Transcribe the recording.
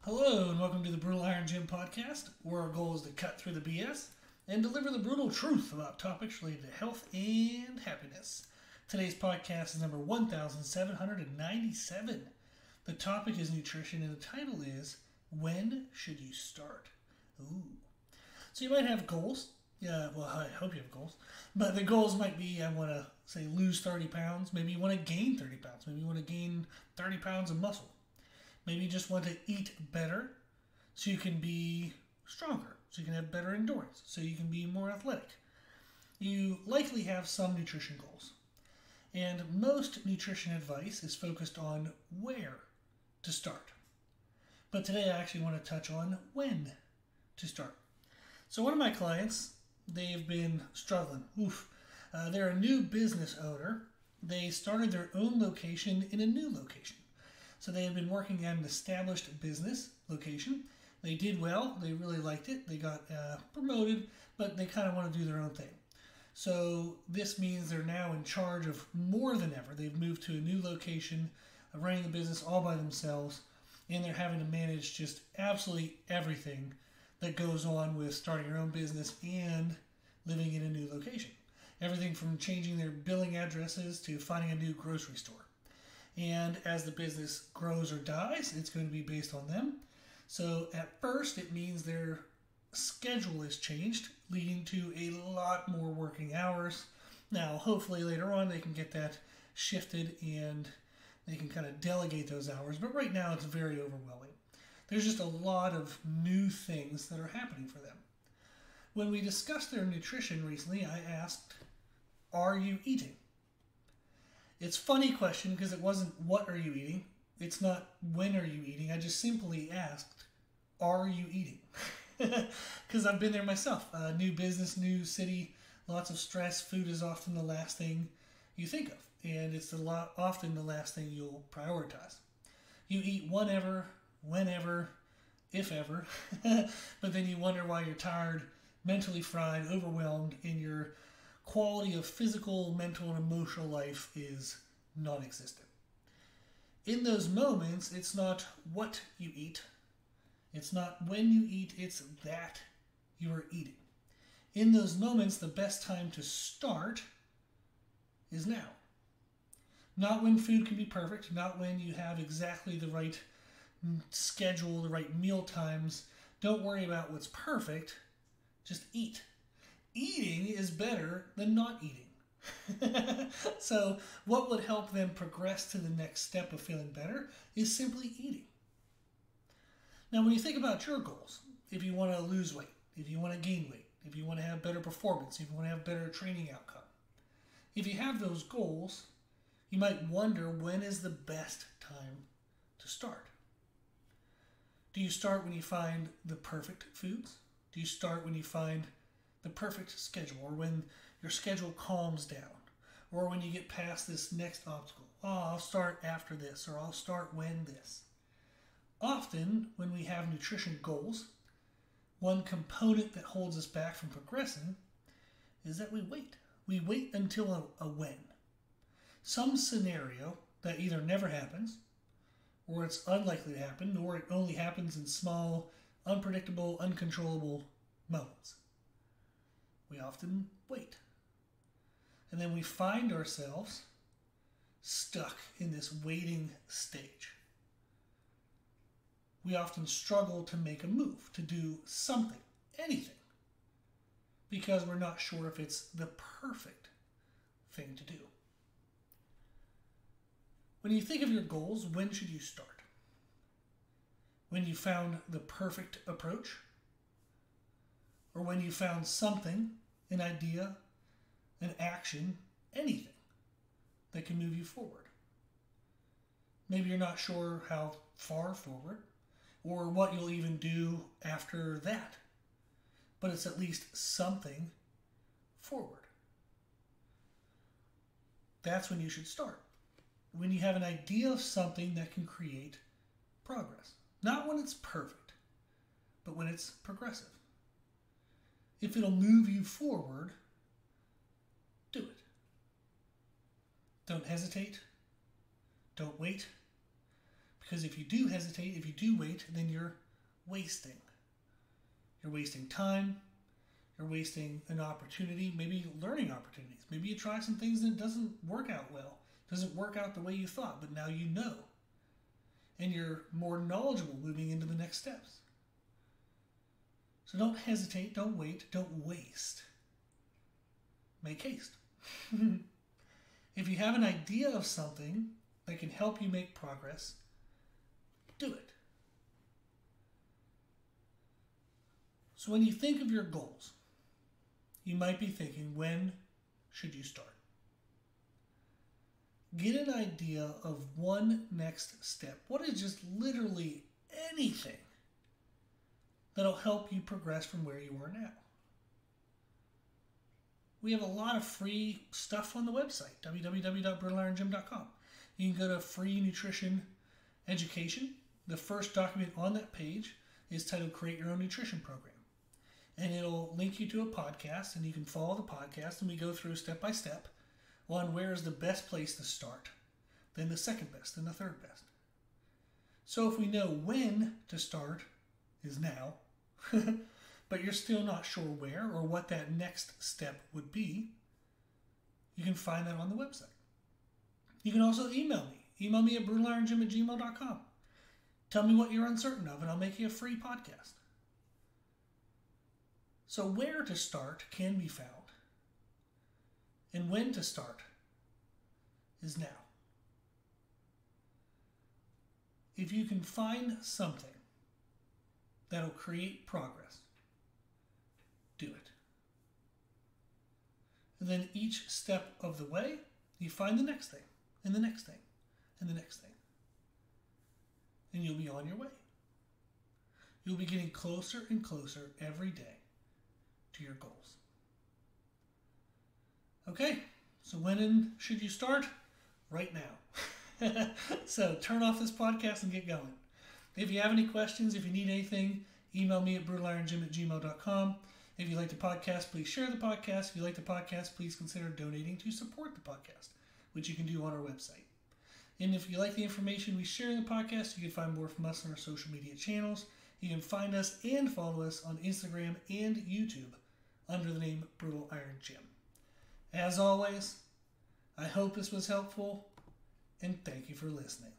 Hello, and welcome to the Brutal Iron Gym podcast, where our goal is to cut through the BS and deliver the brutal truth about topics related to health and happiness. Today's podcast is number 1797. The topic is nutrition, and the title is When Should You Start? Ooh. So you might have goals. Yeah, well, I hope you have goals. But the goals might be, I want to say, lose 30 pounds. Maybe you want to gain 30 pounds. Maybe you want to gain 30 pounds of muscle. Maybe you just want to eat better so you can be stronger, so you can have better endurance, so you can be more athletic. You likely have some nutrition goals. And most nutrition advice is focused on where to start. But today I actually want to touch on when to start. So one of my clients, they've been struggling. They're a new business owner. They started their own location in a new location. So they had been working at an established business location. They did well. They really liked it. They got promoted, but they kind of want to do their own thing. So this means they're now in charge of more than ever. They've moved to a new location, running the business all by themselves, and they're having to manage just absolutely everything that goes on with starting your own business and living in a new location. Everything from changing their billing addresses to finding a new grocery store. And as the business grows or dies, it's going to be based on them. So at first, it means their schedule is changed, leading to a lot more working hours. Now, hopefully later on, they can get that shifted and they can kind of delegate those hours. But right now, it's very overwhelming. There's just a lot of new things that are happening for them. When we discussed their nutrition recently, I asked, are you eating? It's a funny question because it wasn't what are you eating? It's not when are you eating? I just simply asked, are you eating? Because I've been there myself. New business, new city, lots of stress. Food is often the last thing you think of. And it's often the last thing you'll prioritize. You eat whenever, if ever. But then you wonder why you're tired, mentally fried, overwhelmed, and your quality of physical, mental, and emotional life is non-existent. In those moments, it's not what you eat, it's not when you eat, it's that you are eating. In those moments, the best time to start is now. Not when food can be perfect, not when you have exactly the right schedule, the right meal times. Don't worry about what's perfect, just eat. Eating is better than not eating. So what would help them progress to the next step of feeling better is simply eating. Now, when you think about your goals, if you want to lose weight, if you want to gain weight, if you want to have better performance, if you want to have better training outcome, if you have those goals, you might wonder when is the best time to start. Do you start when you find the perfect foods? Do you start when you find the perfect schedule, or when your schedule calms down, or when you get past this next obstacle? Oh, I'll start after this, or I'll start when this. Often, when we have nutrition goals, one component that holds us back from progressing is that we wait. We wait until a when. Some scenario that either never happens, or it's unlikely to happen, or it only happens in small, unpredictable, uncontrollable moments. We often wait. And then we find ourselves stuck in this waiting stage. We often struggle to make a move, to do something, anything, because we're not sure if it's the perfect thing to do. When you think of your goals, when should you start? When you found the perfect approach? Or when you found something, an idea, an action, anything that can move you forward. Maybe you're not sure how far forward or what you'll even do after that, but it's at least something forward. That's when you should start. When you have an idea of something that can create progress. Not when it's perfect, but when it's progressive. If it'll move you forward, do it. Don't hesitate. Don't wait. Because if you do hesitate, if you do wait, then you're wasting. You're wasting time. You're wasting an opportunity, maybe learning opportunities. Maybe you try some things and it doesn't work out well. Doesn't work out the way you thought, but now you know. And you're more knowledgeable moving into the next steps. So don't hesitate, don't wait, don't waste. Make haste. If you have an idea of something that can help you make progress, do it. So when you think of your goals, you might be thinking, when should you start? Get an idea of one next step. What is just literally anything that'll help you progress from where you are now? We have a lot of free stuff on the website, www.brutalirongym.com. You can go to free nutrition education. The first document on that page is titled Create Your Own Nutrition Program. And it'll link you to a podcast, and you can follow the podcast, and we go through step by step on where is the best place to start, then the second best, then the third best. So if we know when to start is now, but you're still not sure where or what that next step would be, you can find that on the website. You can also email me. Email me at brutalirongym@gmail.com. Tell me what you're uncertain of, and I'll make you a free podcast. So where to start can be found. And when to start is now. If you can find something that'll create progress, do it. And then each step of the way, you find the next thing, and the next thing, and the next thing. And you'll be on your way. You'll be getting closer and closer every day to your goals. Okay, so when should you start? Right now. So turn off this podcast and get going. If you have any questions, if you need anything, email me at brutalirongym@gmail.com. If you like the podcast, please share the podcast. If you like the podcast, please consider donating to support the podcast, which you can do on our website. And if you like the information we share in the podcast, you can find more from us on our social media channels. You can find us and follow us on Instagram and YouTube under the name Brutal Iron Gym. As always, I hope this was helpful, and thank you for listening.